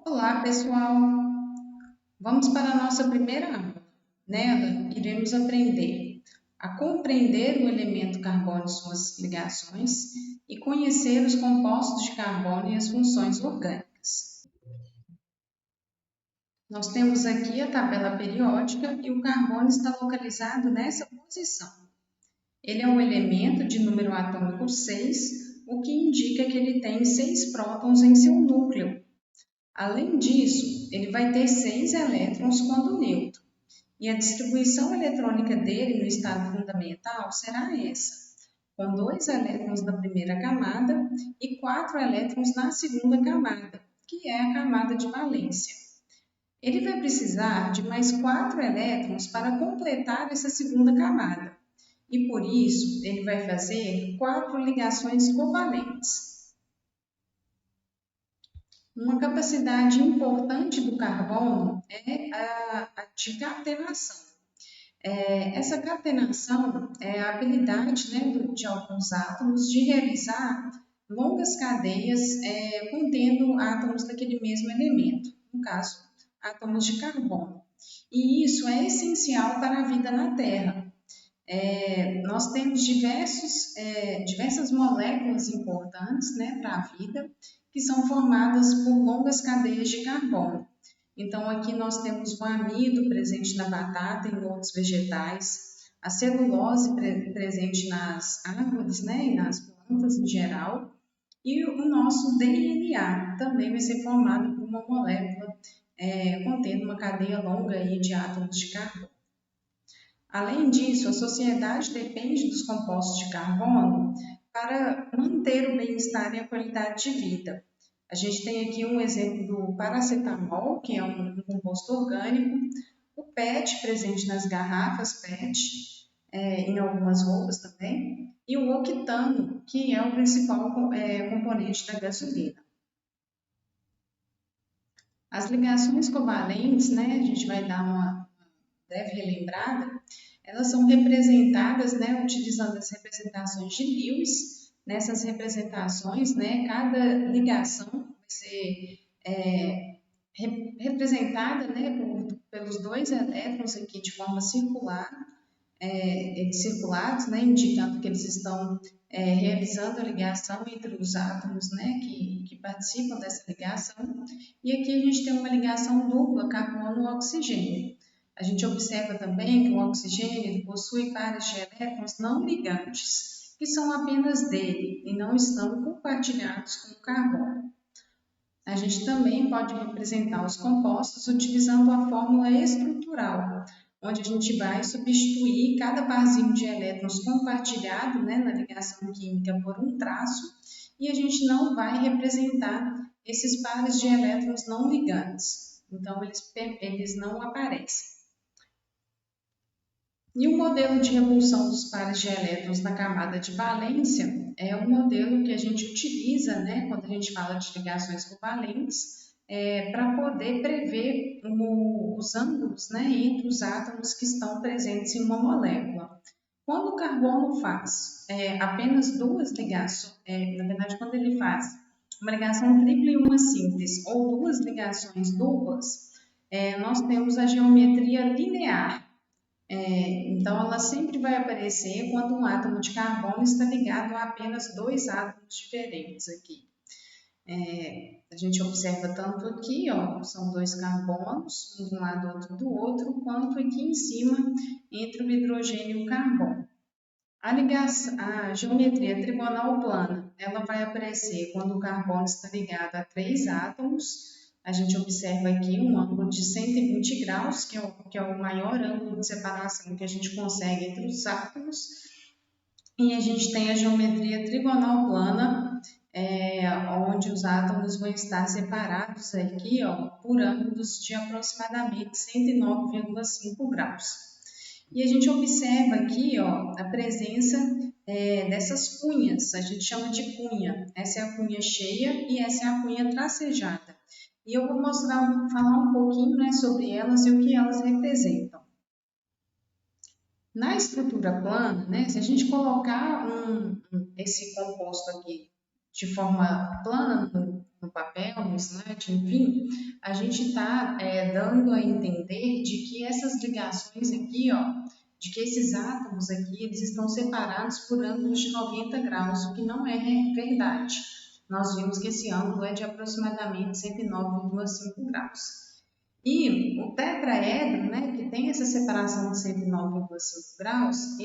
Olá, pessoal! Vamos para a nossa primeira aula. Nela, iremos aprender a compreender o elemento carbono e suas ligações e conhecer os compostos de carbono e as funções orgânicas. Nós temos aqui a tabela periódica e o carbono está localizado nessa posição. Ele é um elemento de número atômico 6, o que indica que ele tem 6 prótons em seu núcleo. Além disso, ele vai ter 6 elétrons quando neutro, e a distribuição eletrônica dele no estado fundamental será essa, com 2 elétrons na primeira camada e 4 elétrons na segunda camada, que é a camada de valência. Ele vai precisar de mais 4 elétrons para completar essa segunda camada, e por isso ele vai fazer 4 ligações covalentes. Uma capacidade importante do carbono é a de catenação. Essa catenação é a habilidade, de alguns átomos de realizar longas cadeias contendo átomos daquele mesmo elemento, no caso, átomos de carbono. E isso é essencial para a vida na Terra. Nós temos diversas moléculas importantes, para a vida, que são formadas por longas cadeias de carbono. Então, aqui nós temos o amido presente na batata e em outros vegetais, a celulose presente nas árvores, e nas plantas em geral, e o nosso DNA também vai ser formado por uma molécula contendo uma cadeia longa aí de átomos de carbono. Além disso, a sociedade depende dos compostos de carbono para manter o bem-estar e a qualidade de vida. A gente tem aqui um exemplo do paracetamol, que é um composto orgânico, o PET, presente nas garrafas PET, em algumas roupas também, e o octano, que é o principal componente da gasolina. As ligações covalentes, a gente vai dar uma breve relembrada, elas são representadas, utilizando as representações de Lewis. Nessas representações, cada ligação vai ser representada, pelos 2 elétrons aqui de forma circular, circulados, indicando que eles estão realizando a ligação entre os átomos, que participam dessa ligação. E aqui a gente tem uma ligação dupla carbono-oxigênio. A gente observa também que o oxigênio possui pares de elétrons não ligantes, que são apenas dele e não estão compartilhados com o carbono. A gente também pode representar os compostos utilizando a fórmula estrutural, onde a gente vai substituir cada parzinho de elétrons compartilhado, na ligação química por um traço, e a gente não vai representar esses pares de elétrons não ligantes. Então, eles não aparecem. E o modelo de repulsão dos pares de elétrons na camada de valência é um modelo que a gente utiliza, quando a gente fala de ligações covalentes, para poder prever os ângulos, entre os átomos que estão presentes em uma molécula. Quando o carbono faz apenas 2 ligações, na verdade, quando ele faz uma ligação tripla e uma simples, ou 2 ligações duplas, nós temos a geometria linear. Então, ela sempre vai aparecer quando um átomo de carbono está ligado a apenas 2 átomos diferentes aqui. A gente observa tanto aqui, são 2 carbonos, um de um lado, outro do outro, quanto aqui em cima, entre o hidrogênio e o carbono. A geometria trigonal plana, ela vai aparecer quando o carbono está ligado a 3 átomos. A gente observa aqui um ângulo de 120 graus, que é o maior ângulo de separação que a gente consegue entre os átomos. E a gente tem a geometria trigonal plana, onde os átomos vão estar separados aqui, por ângulos de aproximadamente 109,5 graus. E a gente observa aqui a presença dessas cunhas, a gente chama de cunha. Essa é a cunha cheia e essa é a cunha tracejada. E eu vou falar um pouquinho sobre elas e o que elas representam. Na estrutura plana, se a gente colocar esse composto aqui de forma plana no papel, no slide, enfim, a gente está dando a entender de que essas ligações aqui, ó, de que esses átomos aqui, eles estão separados por ângulos de 90 graus, o que não é verdade. Nós vimos que esse ângulo é de aproximadamente 109,5 graus. E o tetraedro, né, que tem essa separação de 109,5 graus,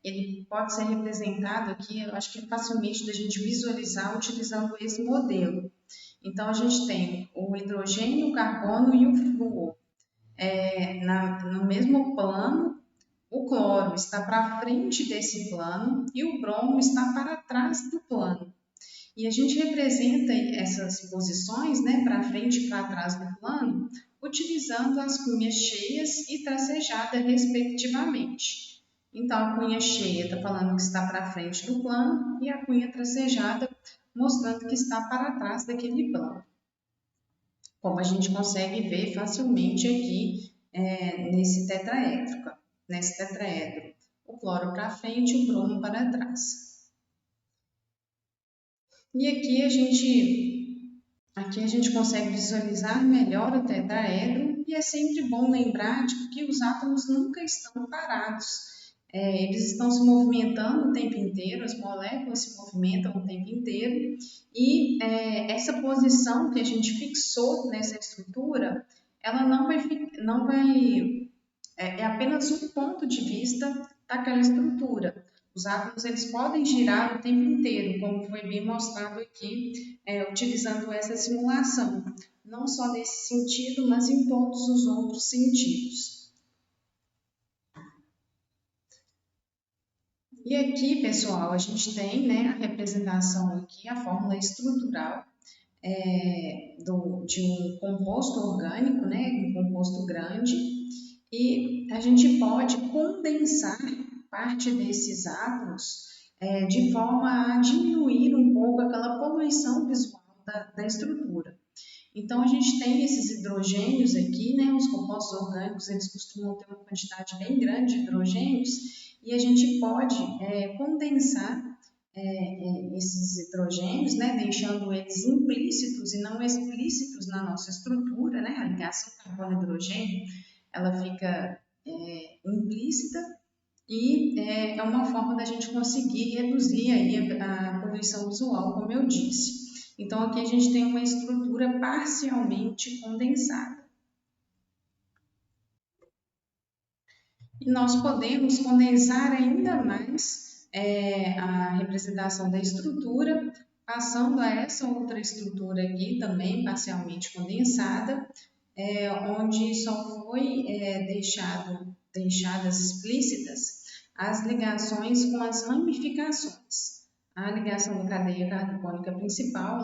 ele pode ser representado aqui, eu acho que é facilmente da gente visualizar utilizando esse modelo. Então, a gente tem o hidrogênio, o carbono e o flúor. No mesmo plano, o cloro está para frente desse plano e o bromo está para trás do plano. E a gente representa essas posições, né, para frente e para trás do plano, utilizando as cunhas cheias e tracejada, respectivamente. Então, a cunha cheia está falando que está para frente do plano e a cunha tracejada mostrando que está para trás daquele plano. Como a gente consegue ver facilmente aqui nesse tetraedro. O cloro para frente e o bromo para trás. E aqui a gente consegue visualizar melhor o tetraedro e é sempre bom lembrar de que os átomos nunca estão parados. Eles estão se movimentando o tempo inteiro, as moléculas se movimentam o tempo inteiro e essa posição que a gente fixou nessa estrutura, ela não vai é apenas um ponto de vista daquela estrutura. Os átomos eles podem girar o tempo inteiro, como foi bem mostrado aqui, utilizando essa simulação. Não só nesse sentido, mas em todos os outros sentidos. E aqui, pessoal, a gente tem, né, a representação aqui, a fórmula estrutural de um composto orgânico, né, um composto grande, e a gente pode condensar parte desses átomos de forma a diminuir um pouco aquela poluição visual da estrutura. Então, a gente tem esses hidrogênios aqui, né? Os compostos orgânicos, eles costumam ter uma quantidade bem grande de hidrogênios e a gente pode condensar esses hidrogênios, né? Deixando eles implícitos e não explícitos na nossa estrutura, né? A ligação carbono-hidrogênio, ela fica implícita e é uma forma da gente conseguir reduzir aí a poluição visual, como eu disse. Então, aqui a gente tem uma estrutura parcialmente condensada. E nós podemos condensar ainda mais a representação da estrutura, passando a essa outra estrutura aqui, também parcialmente condensada, onde só foi deixadas explícitas as ligações com as ramificações. A ligação da cadeia carbônica principal,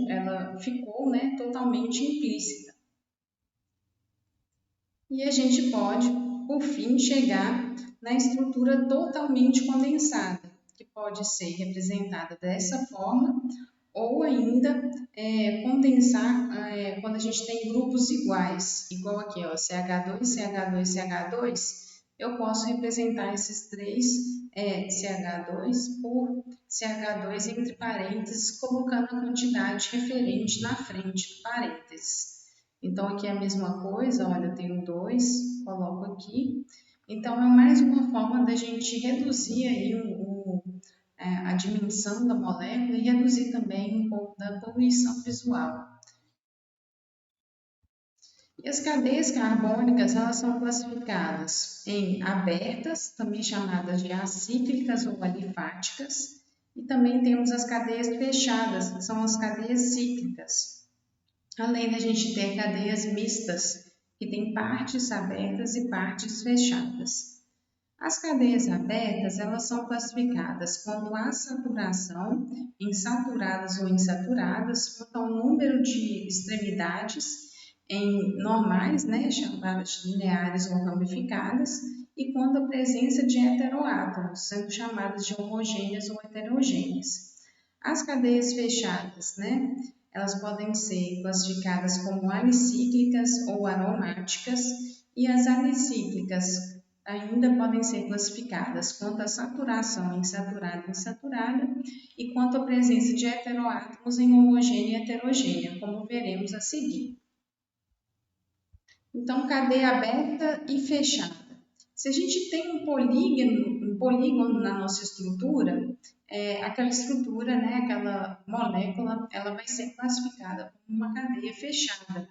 ela ficou, né, totalmente implícita. E a gente pode, por fim, chegar na estrutura totalmente condensada, que pode ser representada dessa forma, ou ainda condensar quando a gente tem grupos iguais, igual aqui, ó, CH2, CH2, CH2, eu posso representar esses três CH2 por CH2 entre parênteses, colocando a quantidade referente na frente do parênteses. Então, aqui é a mesma coisa, olha, eu tenho 2, coloco aqui. Então, é mais uma forma da gente reduzir aí a dimensão da molécula e reduzir também um pouco da poluição visual. E as cadeias carbônicas, elas são classificadas em abertas, também chamadas de acíclicas ou alifáticas, e também temos as cadeias fechadas, que são as cadeias cíclicas. Além da gente ter cadeias mistas, que tem partes abertas e partes fechadas. As cadeias abertas, elas são classificadas quando há saturação, em saturadas ou insaturadas, quanto ao número de extremidades em normais, né, chamadas de lineares ou ramificadas, e quando a presença de heteroátomos, sendo chamadas de homogêneas ou heterogêneas. As cadeias fechadas, né, elas podem ser classificadas como alicíclicas ou aromáticas, e as alicíclicas ainda podem ser classificadas quanto à saturação insaturada e insaturada e quanto à presença de heteroátomos em homogênea e heterogênea, como veremos a seguir. Então, cadeia aberta e fechada. Se a gente tem um polígono na nossa estrutura, aquela estrutura, né, aquela molécula, ela vai ser classificada como uma cadeia fechada.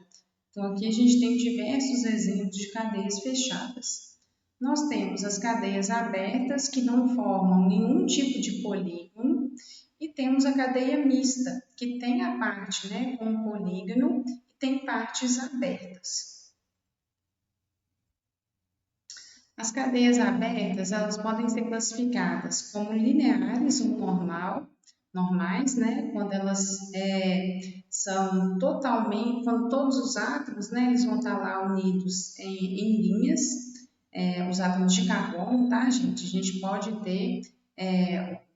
Então, aqui a gente tem diversos exemplos de cadeias fechadas. Nós temos as cadeias abertas, que não formam nenhum tipo de polígono, e temos a cadeia mista, que tem a parte, né, com polígono e tem partes abertas. As cadeias abertas, elas podem ser classificadas como lineares ou normais, né? Quando elas são totalmente, quando todos os átomos, né, eles vão estar lá unidos em linhas, os átomos de carbono, tá, gente? A gente pode ter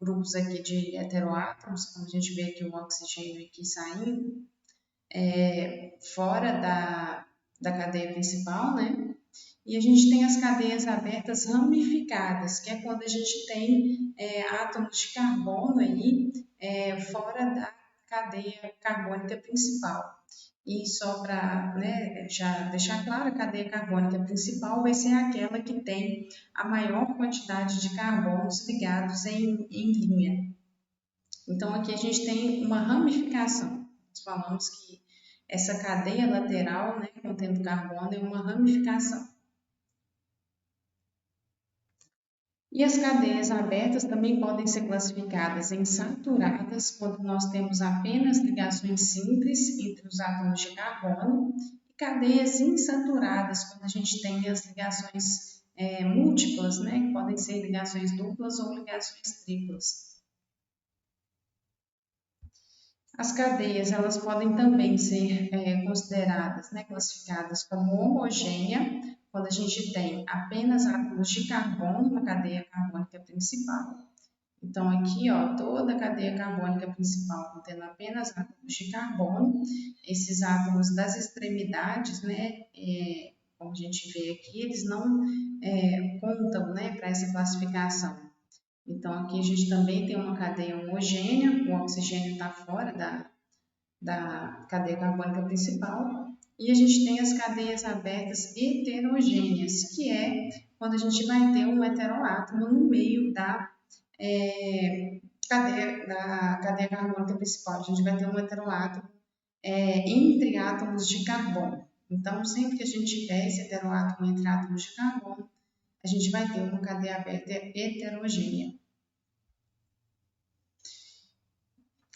grupos aqui de heteroátomos, como a gente vê aqui o oxigênio aqui saindo, fora da cadeia principal, né? E a gente tem as cadeias abertas ramificadas, que é quando a gente tem átomos de carbono aí fora da cadeia carbônica principal. E só para, né, já deixar claro, a cadeia carbônica principal vai ser aquela que tem a maior quantidade de carbonos ligados em linha. Então, aqui a gente tem uma ramificação. Nós falamos que essa cadeia lateral, né, contendo carbono, é uma ramificação. E as cadeias abertas também podem ser classificadas em saturadas, quando nós temos apenas ligações simples entre os átomos de carbono, e cadeias insaturadas, quando a gente tem as ligações múltiplas, né, que podem ser ligações duplas ou ligações triplas. As cadeias, elas podem também ser consideradas, né, classificadas como homogênea, quando a gente tem apenas átomos de carbono na cadeia carbônica principal. Então, aqui, ó, toda a cadeia carbônica principal contendo apenas átomos de carbono, esses átomos das extremidades, né, como a gente vê aqui, eles não contam, né, para essa classificação. Então, aqui a gente também tem uma cadeia homogênea, o oxigênio está fora da cadeia carbônica principal, e a gente tem as cadeias abertas heterogêneas, que é quando a gente vai ter um heteroátomo no meio da cadeia carbônica principal. A gente vai ter um heteroátomo entre átomos de carbono. Então, sempre que a gente tiver esse heteroátomo entre átomos de carbono, a gente vai ter uma cadeia aberta heterogênea.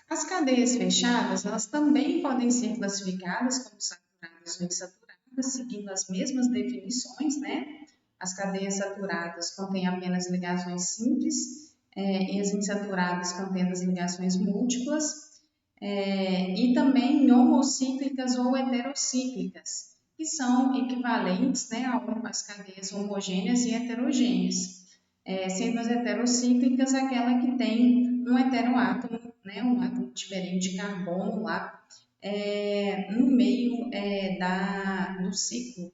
As cadeias fechadas, elas também podem ser classificadas como saturadas ou insaturadas, seguindo as mesmas definições, né? As cadeias saturadas contêm apenas ligações simples e as insaturadas contendo as ligações múltiplas, e também homocíclicas ou heterocíclicas, que são equivalentes, né, às cadeias homogêneas e heterogêneas, sendo as heterocíclicas aquela que tem um heteroátomo, né, um átomo diferente de carbono lá no meio do ciclo.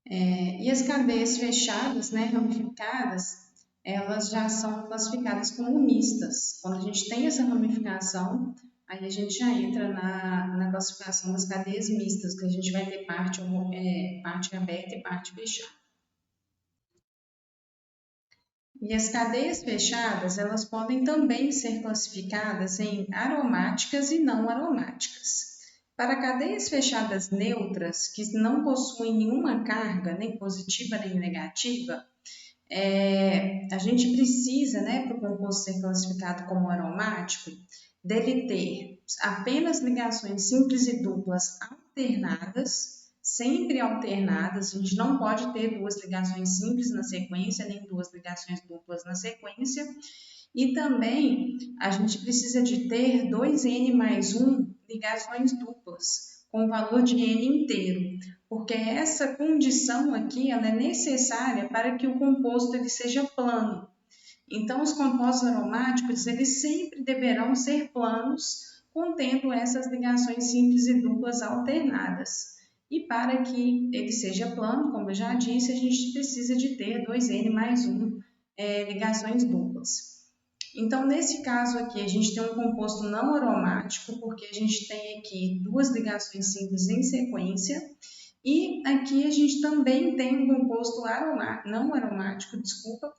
E as cadeias fechadas, né, ramificadas, elas já são classificadas como mistas. Quando a gente tem essa ramificação, aí a gente já entra na classificação das cadeias mistas, que a gente vai ter parte aberta e parte fechada. E as cadeias fechadas, elas podem também ser classificadas em aromáticas e não aromáticas. Para cadeias fechadas neutras, que não possuem nenhuma carga, nem positiva nem negativa, a gente precisa, né, para o composto ser classificado como aromático, dele ter apenas ligações simples e duplas alternadas, sempre alternadas. A gente não pode ter duas ligações simples na sequência, nem duas ligações duplas na sequência. E também a gente precisa de ter 2N mais 1 ligações duplas, com o valor de N inteiro, porque essa condição aqui ela é necessária para que o composto ele seja plano. Então, os compostos aromáticos eles sempre deverão ser planos, contendo essas ligações simples e duplas alternadas. E para que ele seja plano, como eu já disse, a gente precisa de ter 2N mais 1 ligações duplas. Então, nesse caso aqui, a gente tem um composto não aromático, porque a gente tem aqui duas ligações simples em sequência, e aqui a gente também tem um composto não aromático, desculpa,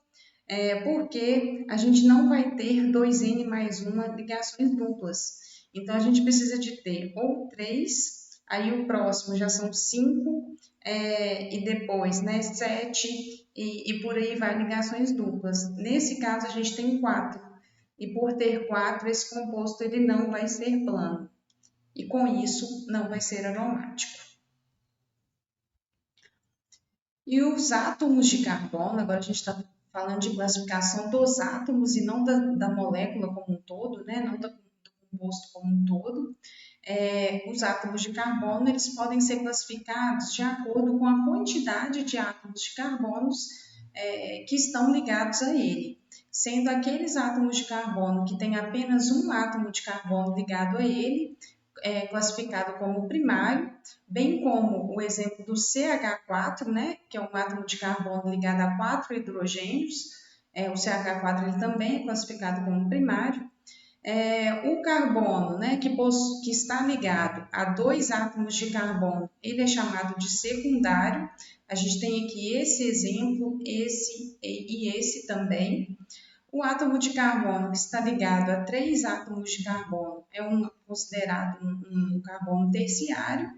porque a gente não vai ter 2N mais 1 ligações duplas. Então, a gente precisa de ter ou 3, aí o próximo já são 5, e depois, né, 7, e por aí vai ligações duplas. Nesse caso, a gente tem 4. E por ter 4, esse composto ele não vai ser plano. E com isso, não vai ser aromático. E os átomos de carbono, agora a gente está falando de classificação dos átomos e não da molécula como um todo, né? Não do composto como um todo. Os átomos de carbono eles podem ser classificados de acordo com a quantidade de átomos de carbonos que estão ligados a ele, sendo aqueles átomos de carbono que têm apenas um átomo de carbono ligado a ele, classificado como primário, bem como o exemplo do CH4, né, que é um átomo de carbono ligado a 4 hidrogênios. O CH4 ele também é classificado como primário. O carbono, né, que está ligado a 2 átomos de carbono, ele é chamado de secundário. A gente tem aqui esse exemplo, esse e esse também. O átomo de carbono que está ligado a 3 átomos de carbono é considerado um carbono terciário.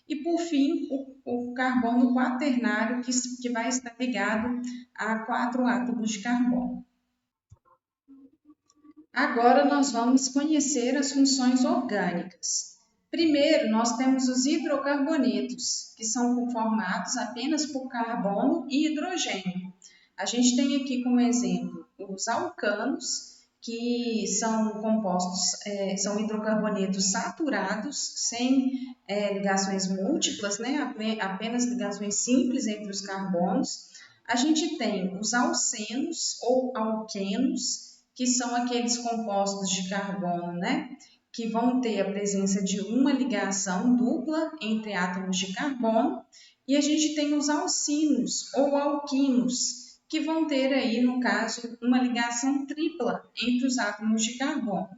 E, por fim, o carbono quaternário, que vai estar ligado a 4 átomos de carbono. Agora nós vamos conhecer as funções orgânicas. Primeiro, nós temos os hidrocarbonetos, que são formados apenas por carbono e hidrogênio. A gente tem aqui como exemplo os alcanos, que são compostos, são hidrocarbonetos saturados, sem ligações múltiplas, né? Apenas ligações simples entre os carbonos. A gente tem os alcenos ou alquenos, que são aqueles compostos de carbono, né, que vão ter a presença de uma ligação dupla entre átomos de carbono, e a gente tem os alcinos ou alquinos, que vão ter aí, no caso, uma ligação tripla entre os átomos de carbono.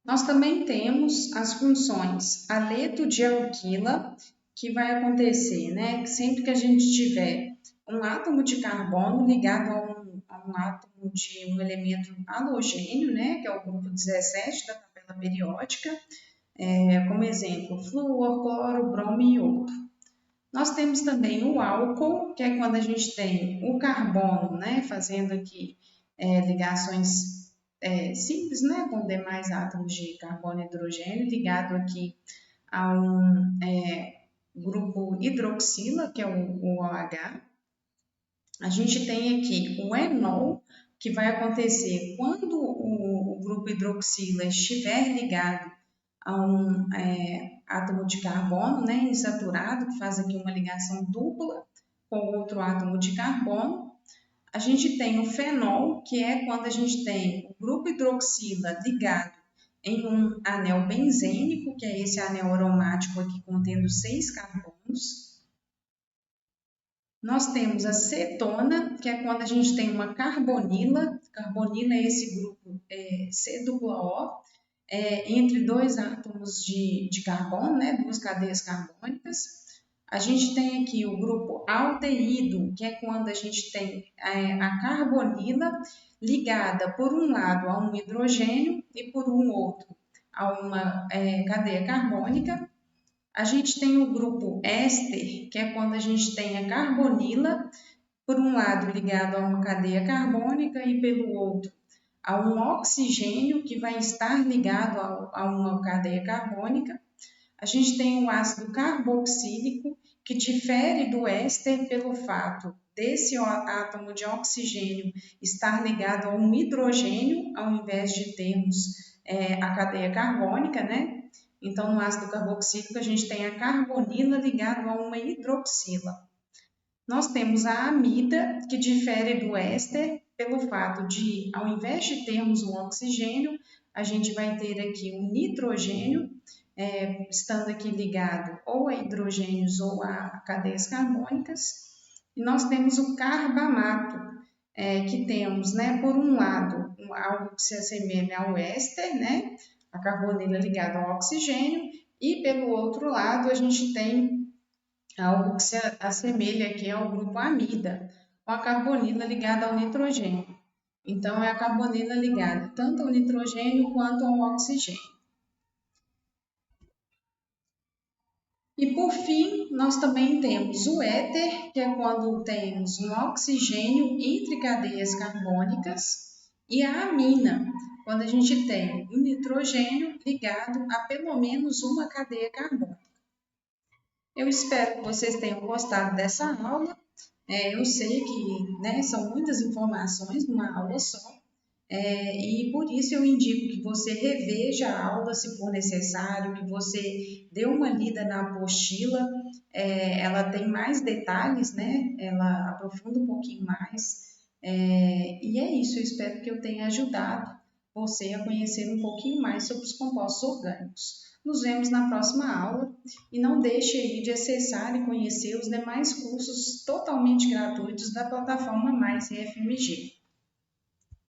Nós também temos as funções aleto de alquila, que vai acontecer, né, sempre que a gente tiver um átomo de carbono ligado a um átomo de um elemento halogênio, né, que é o grupo 17 da tabela periódica, como exemplo, flúor, cloro, bromo e iodo. Nós temos também o álcool, que é quando a gente tem o carbono, né, fazendo aqui ligações simples, né, com demais átomos de carbono e hidrogênio, ligado aqui a um grupo hidroxila, que é o OH. A gente tem aqui o enol, que vai acontecer quando o grupo hidroxila estiver ligado a um átomo de carbono, né, insaturado, que faz aqui uma ligação dupla com outro átomo de carbono. A gente tem o fenol, que é quando a gente tem o grupo hidroxila ligado em um anel benzênico, que é esse anel aromático aqui contendo 6 carbonos. Nós temos a cetona, que é quando a gente tem uma carbonila. Carbonila é esse grupo C-O, entre 2 átomos de carbono, né, 2 cadeias carbônicas. A gente tem aqui o grupo aldeído, que é quando a gente tem a carbonila ligada por um lado a um hidrogênio e por um outro a uma cadeia carbônica. A gente tem o grupo éster, que é quando a gente tem a carbonila, por um lado ligado a uma cadeia carbônica e pelo outro a um oxigênio que vai estar ligado a uma cadeia carbônica. A gente tem o ácido carboxílico, que difere do éster pelo fato desse átomo de oxigênio estar ligado a um hidrogênio, ao invés de termos a cadeia carbônica, né? Então, no ácido carboxílico, a gente tem a carbonila ligado a uma hidroxila. Nós temos a amida, que difere do éster pelo fato de, ao invés de termos um oxigênio, a gente vai ter aqui um nitrogênio, estando aqui ligado ou a hidrogênios ou a cadeias carbônicas. E nós temos o carbamato, que temos, né, por um lado, algo que se assemelha ao éster, né, a carbonila ligada ao oxigênio, e pelo outro lado a gente tem algo que se assemelha aqui ao grupo amida, com a carbonila ligada ao nitrogênio. Então, é a carbonila ligada tanto ao nitrogênio quanto ao oxigênio. E por fim, nós também temos o éter, que é quando temos um oxigênio entre cadeias carbônicas, e a amina, quando a gente tem um nitrogênio ligado a pelo menos uma cadeia carbônica. Eu espero que vocês tenham gostado dessa aula. Eu sei que, né, são muitas informações numa aula só, e por isso eu indico que você reveja a aula se for necessário, que você dê uma lida na apostila. Ela tem mais detalhes, né? Ela aprofunda um pouquinho mais. E é isso, eu espero que eu tenha ajudado você a conhecer um pouquinho mais sobre os compostos orgânicos. Nos vemos na próxima aula e não deixe aí de acessar e conhecer os demais cursos totalmente gratuitos da plataforma Mais IFMG.